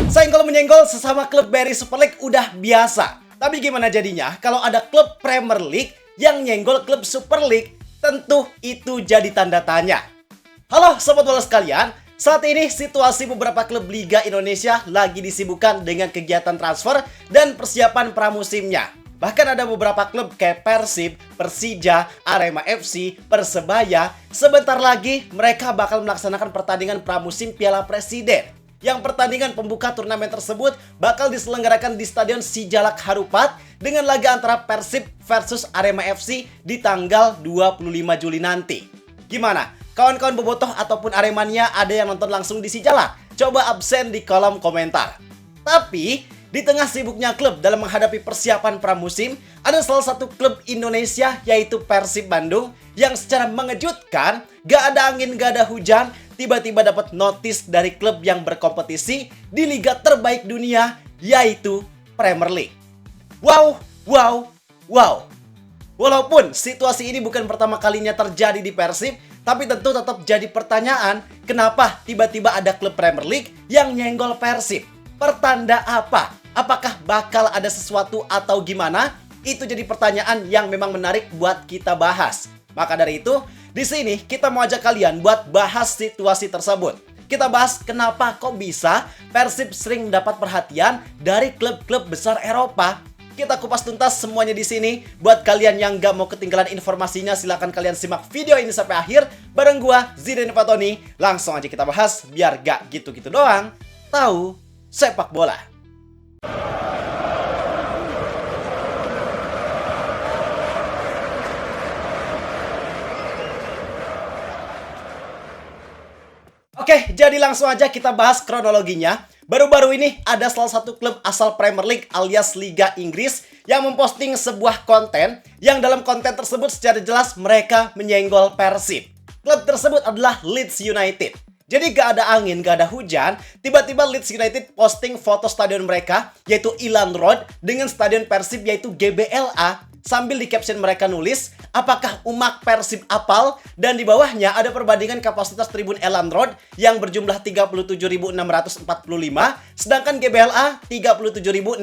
Senggol-menyenggol sesama klub Barry Super League udah biasa. Tapi gimana jadinya kalau ada klub Premier League yang nyenggol klub Super League? Tentu itu jadi tanda tanya. Halo Sobat Bola sekalian, saat ini situasi beberapa klub Liga Indonesia lagi disibukkan dengan kegiatan transfer dan persiapan pramusimnya. Bahkan ada beberapa klub kayak Persib, Persija, Arema FC, Persebaya, sebentar lagi mereka bakal melaksanakan pertandingan pramusim Piala Presiden. Yang pertandingan pembuka turnamen tersebut bakal diselenggarakan di Stadion Sijalak Harupat dengan laga antara Persib versus Arema FC di tanggal 25 Juli nanti. Gimana? Kawan-kawan bobotoh ataupun Aremania ada yang nonton langsung di Sijalak? Coba absen di kolom komentar. Tapi di tengah sibuknya klub dalam menghadapi persiapan pramusim, ada salah satu klub Indonesia yaitu Persib Bandung yang secara mengejutkan, gak ada angin gak ada hujan, tiba-tiba dapat notis dari klub yang berkompetisi di liga terbaik dunia yaitu Premier League. Wow. Walaupun situasi ini bukan pertama kalinya terjadi di Persib, tapi tentu tetap jadi pertanyaan, kenapa tiba-tiba ada klub Premier League yang nyenggol Persib? Pertanda apa? Apakah bakal ada sesuatu atau gimana? Itu jadi pertanyaan yang memang menarik buat kita bahas. Maka dari itu, di sini kita mau ajak kalian buat bahas situasi tersebut. Kita bahas kenapa kok bisa Persib sering mendapat perhatian dari klub-klub besar Eropa. Kita kupas tuntas semuanya di sini. Buat kalian yang gak mau ketinggalan informasinya, silahkan kalian simak video ini sampai akhir bareng gua, Zidane Fatoni. Langsung aja kita bahas biar gak gitu-gitu doang. Tahu sepak bola. Oke, jadi langsung aja kita bahas kronologinya. Baru-baru ini ada salah satu klub asal Premier League alias Liga Inggris yang memposting sebuah konten yang dalam konten tersebut secara jelas mereka menyenggol Persib. Klub tersebut adalah Leeds United. Jadi gak ada angin, gak ada hujan, tiba-tiba Leeds United posting foto stadion mereka yaitu Elland Road dengan stadion Persib yaitu GBLA. Sambil di caption mereka nulis, apakah umak Persib apal? Dan di bawahnya ada perbandingan kapasitas tribun Elland Road yang berjumlah 37.645, sedangkan GBLA 37.654.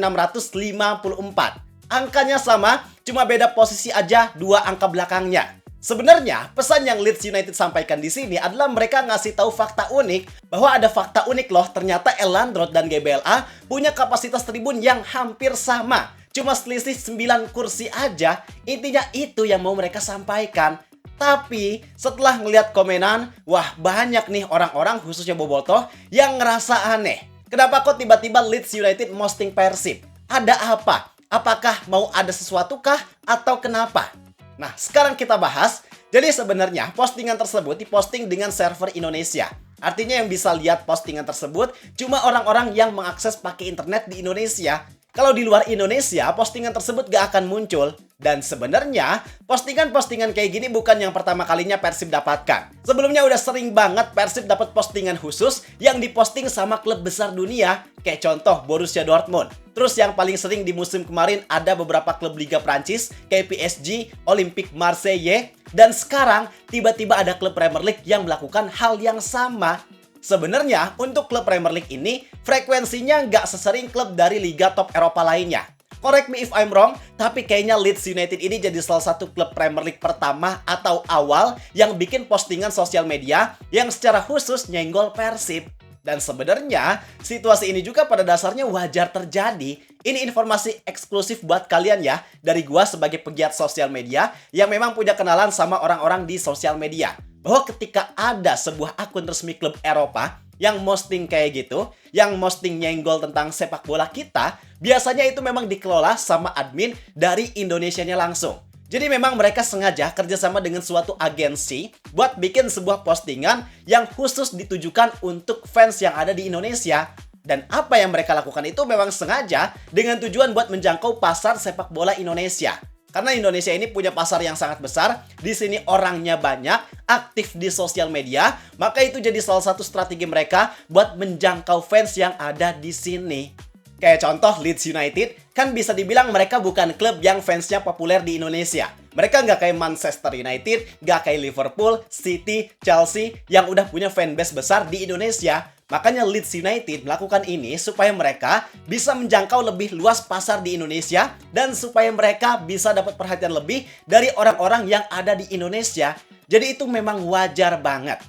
Angkanya sama, cuma beda posisi aja 2 angka belakangnya. Sebenarnya, pesan yang Leeds United sampaikan di sini adalah mereka ngasih tahu fakta unik bahwa ada fakta unik loh, ternyata Elland Road dan GBLA punya kapasitas tribun yang hampir sama. Cuma selisih 9 kursi aja, intinya itu yang mau mereka sampaikan. Tapi setelah ngeliat komenan, wah banyak nih orang-orang khususnya bobotoh yang ngerasa aneh. Kenapa kok tiba-tiba Leeds United posting Persib? Ada apa? Apakah mau ada sesuatu kah? Atau kenapa? Nah, sekarang kita bahas. Jadi sebenarnya postingan tersebut diposting dengan server Indonesia. Artinya yang bisa lihat postingan tersebut cuma orang-orang yang mengakses pakai internet di Indonesia. Kalau di luar Indonesia, postingan tersebut gak akan muncul. Dan sebenarnya, postingan-postingan kayak gini bukan yang pertama kalinya Persib dapatkan. Sebelumnya udah sering banget Persib dapat postingan khusus yang diposting sama klub besar dunia. Kayak contoh Borussia Dortmund. Terus yang paling sering di musim kemarin ada beberapa klub Liga Prancis kayak PSG, Olympique Marseille. Dan sekarang tiba-tiba ada klub Premier League yang melakukan hal yang sama. Sebenarnya, untuk klub Premier League ini, frekuensinya nggak sesering klub dari liga top Eropa lainnya. Correct me if I'm wrong, tapi kayaknya Leeds United ini jadi salah satu klub Premier League pertama atau awal yang bikin postingan sosial media yang secara khusus nyenggol Persib. Dan sebenarnya, situasi ini juga pada dasarnya wajar terjadi. Ini informasi eksklusif buat kalian ya, dari gua sebagai pegiat sosial media yang memang punya kenalan sama orang-orang di sosial media. Bahwa ketika ada sebuah akun resmi klub Eropa yang posting kayak gitu, yang posting nyenggol tentang sepak bola kita, biasanya itu memang dikelola sama admin dari Indonesianya langsung. Jadi memang mereka sengaja kerjasama dengan suatu agensi buat bikin sebuah postingan yang khusus ditujukan untuk fans yang ada di Indonesia. Dan apa yang mereka lakukan itu memang sengaja dengan tujuan buat menjangkau pasar sepak bola Indonesia. Karena Indonesia ini punya pasar yang sangat besar, di sini orangnya banyak, aktif di sosial media, maka itu jadi salah satu strategi mereka buat menjangkau fans yang ada di sini. Kayak contoh Leeds United, kan bisa dibilang mereka bukan klub yang fansnya populer di Indonesia. Mereka nggak kayak Manchester United, nggak kayak Liverpool, City, Chelsea yang udah punya fanbase besar di Indonesia. Makanya Leeds United melakukan ini supaya mereka bisa menjangkau lebih luas pasar di Indonesia dan supaya mereka bisa dapat perhatian lebih dari orang-orang yang ada di Indonesia. Jadi itu memang wajar banget.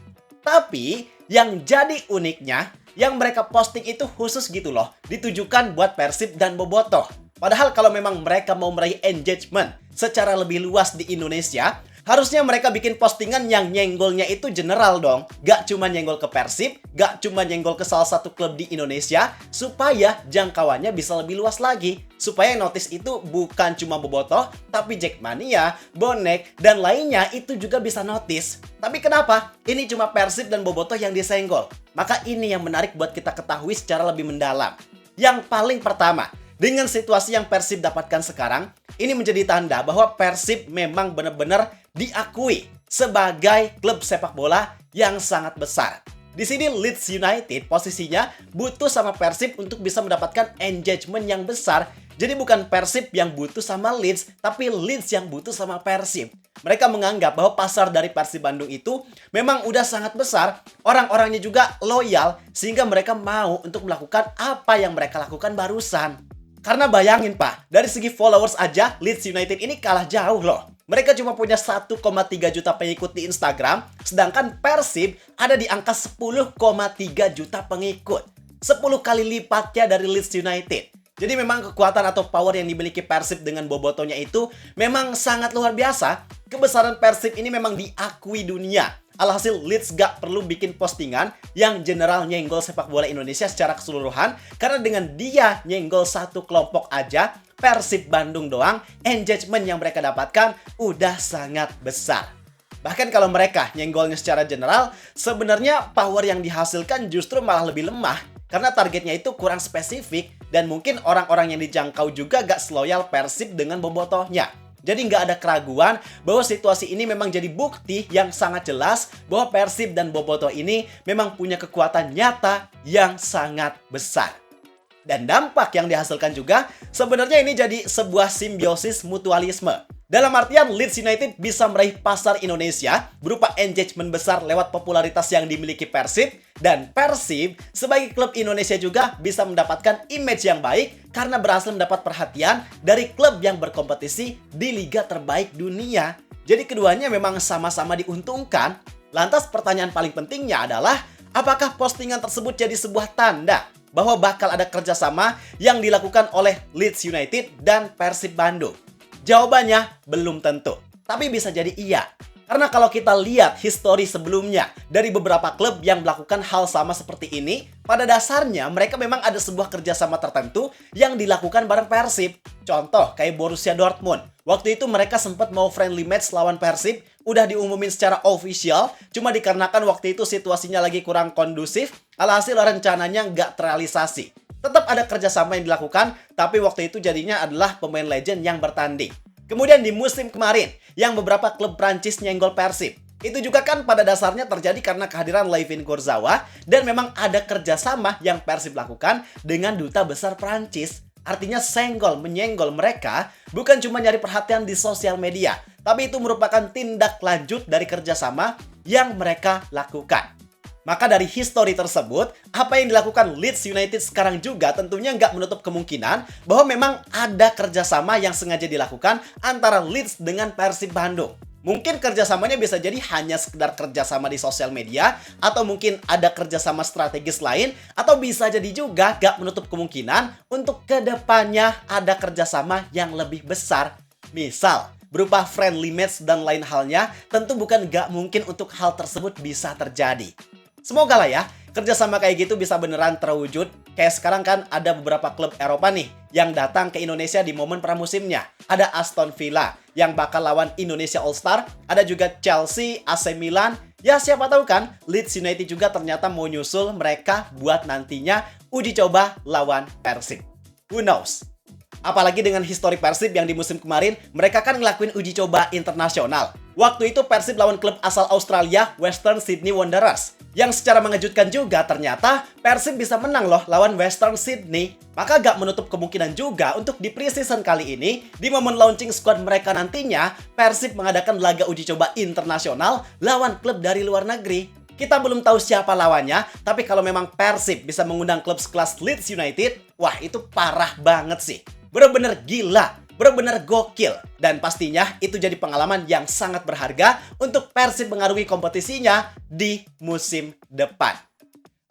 Tapi yang jadi uniknya, yang mereka posting itu khusus gitu loh, ditujukan buat Persib dan Bobotoh. Padahal kalau memang mereka mau meraih engagement secara lebih luas di Indonesia, harusnya mereka bikin postingan yang nyenggolnya itu general dong. Gak cuma nyenggol ke Persib, gak cuma nyenggol ke salah satu klub di Indonesia, supaya jangkauannya bisa lebih luas lagi. Supaya yang notice itu bukan cuma Bobotoh, tapi Jackmania, Bonek, dan lainnya itu juga bisa notice. Tapi kenapa? Ini cuma Persib dan Bobotoh yang disenggol. Maka ini yang menarik buat kita ketahui secara lebih mendalam. Yang paling pertama, dengan situasi yang Persib dapatkan sekarang, ini menjadi tanda bahwa Persib memang benar-benar diakui sebagai klub sepak bola yang sangat besar. Di sini Leeds United posisinya butuh sama Persib untuk bisa mendapatkan engagement yang besar. Jadi bukan Persib yang butuh sama Leeds, tapi Leeds yang butuh sama Persib. Mereka menganggap bahwa pasar dari Persib Bandung itu memang udah sangat besar, orang-orangnya juga loyal, sehingga mereka mau untuk melakukan apa yang mereka lakukan barusan. Karena bayangin Pak, dari segi followers aja Leeds United ini kalah jauh loh. Mereka cuma punya 1,3 juta pengikut di Instagram, sedangkan Persib ada di angka 10,3 juta pengikut. 10 kali lipatnya dari Leeds United. Jadi memang kekuatan atau power yang dimiliki Persib dengan Bobotohnya itu memang sangat luar biasa. Kebesaran Persib ini memang diakui dunia. Alhasil Leeds gak perlu bikin postingan yang general nyenggol sepak bola Indonesia secara keseluruhan. Karena dengan dia nyenggol satu kelompok aja, Persib Bandung doang, engagement yang mereka dapatkan udah sangat besar. Bahkan kalau mereka nyenggolnya secara general, sebenarnya power yang dihasilkan justru malah lebih lemah. Karena targetnya itu kurang spesifik dan mungkin orang-orang yang dijangkau juga gak seloyal Persib dengan Bobotohnya. Jadi nggak ada keraguan bahwa situasi ini memang jadi bukti yang sangat jelas bahwa Persib dan Bobotoh ini memang punya kekuatan nyata yang sangat besar. Dan dampak yang dihasilkan juga sebenarnya ini jadi sebuah simbiosis mutualisme. Dalam artian Leeds United bisa meraih pasar Indonesia berupa engagement besar lewat popularitas yang dimiliki Persib, dan Persib sebagai klub Indonesia juga bisa mendapatkan image yang baik karena berhasil mendapat perhatian dari klub yang berkompetisi di liga terbaik dunia. Jadi keduanya memang sama-sama diuntungkan. Lantas pertanyaan paling pentingnya adalah, apakah postingan tersebut jadi sebuah tanda bahwa bakal ada kerjasama yang dilakukan oleh Leeds United dan Persib Bandung? Jawabannya belum tentu, tapi bisa jadi iya. Karena kalau kita lihat histori sebelumnya dari beberapa klub yang melakukan hal sama seperti ini, pada dasarnya mereka memang ada sebuah kerjasama tertentu yang dilakukan bareng Persib. Contoh kayak Borussia Dortmund. Waktu itu mereka sempat mau friendly match lawan Persib, udah diumumin secara official, cuma dikarenakan waktu itu situasinya lagi kurang kondusif, alhasil rencananya nggak terrealisasi. Tetap ada kerjasama yang dilakukan, tapi waktu itu jadinya adalah pemain legend yang bertanding. Kemudian di musim kemarin, yang beberapa klub Prancis nyenggol Persib. Itu juga kan pada dasarnya terjadi karena kehadiran Layvin Kurzawa, dan memang ada kerjasama yang Persib lakukan dengan duta besar Prancis. Artinya menyenggol mereka bukan cuma nyari perhatian di sosial media, tapi itu merupakan tindak lanjut dari kerjasama yang mereka lakukan. Maka dari histori tersebut, apa yang dilakukan Leeds United sekarang juga tentunya nggak menutup kemungkinan bahwa memang ada kerjasama yang sengaja dilakukan antara Leeds dengan Persib Bandung. Mungkin kerjasamanya bisa jadi hanya sekedar kerjasama di sosial media, atau mungkin ada kerjasama strategis lain, atau bisa jadi juga nggak menutup kemungkinan untuk kedepannya ada kerjasama yang lebih besar. Misal, berupa friendly match dan lain halnya, tentu bukan nggak mungkin untuk hal tersebut bisa terjadi. Semoga lah ya, kerjasama kayak gitu bisa beneran terwujud. Kayak sekarang kan ada beberapa klub Eropa nih yang datang ke Indonesia di momen pramusimnya. Ada Aston Villa yang bakal lawan Indonesia All-Star. Ada juga Chelsea, AC Milan. Ya siapa tahu kan, Leeds United juga ternyata mau nyusul mereka buat nantinya uji coba lawan Persib. Who knows? Apalagi dengan histori Persib yang di musim kemarin, mereka kan ngelakuin uji coba internasional. Waktu itu Persib lawan klub asal Australia, Western Sydney Wanderers. Yang secara mengejutkan juga ternyata Persib bisa menang loh lawan Western Sydney. Maka gak menutup kemungkinan juga untuk di pre-season kali ini, di momen launching squad mereka nantinya, Persib mengadakan laga uji coba internasional lawan klub dari luar negeri. Kita belum tahu siapa lawannya, tapi kalau memang Persib bisa mengundang klub sekelas Leeds United, wah itu parah banget sih. Bener-bener gila, bener-bener gokil. Dan pastinya itu jadi pengalaman yang sangat berharga untuk Persib mengarungi kompetisinya di musim depan.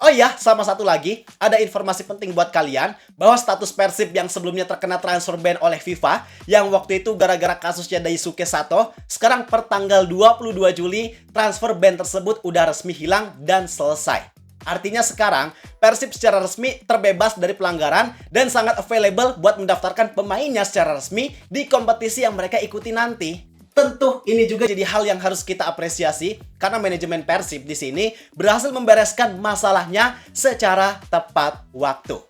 Oh iya, sama satu lagi, ada informasi penting buat kalian bahwa status Persib yang sebelumnya terkena transfer ban oleh FIFA, yang waktu itu gara-gara kasusnya Daisuke Sato, sekarang per tanggal 22 Juli, transfer ban tersebut udah resmi hilang dan selesai. Artinya sekarang, Persib secara resmi terbebas dari pelanggaran dan sangat available buat mendaftarkan pemainnya secara resmi di kompetisi yang mereka ikuti nanti. Tentu ini juga jadi hal yang harus kita apresiasi karena manajemen Persib di sini berhasil membereskan masalahnya secara tepat waktu.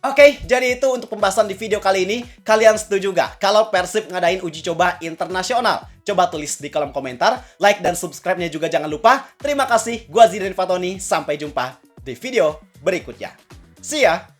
Oke, jadi itu untuk pembahasan di video kali ini. Kalian setuju gak kalau Persib ngadain uji coba internasional? Coba tulis di kolom komentar, like dan subscribe-nya juga jangan lupa. Terima kasih, gua Zidan Fatoni, sampai jumpa di video berikutnya. See ya!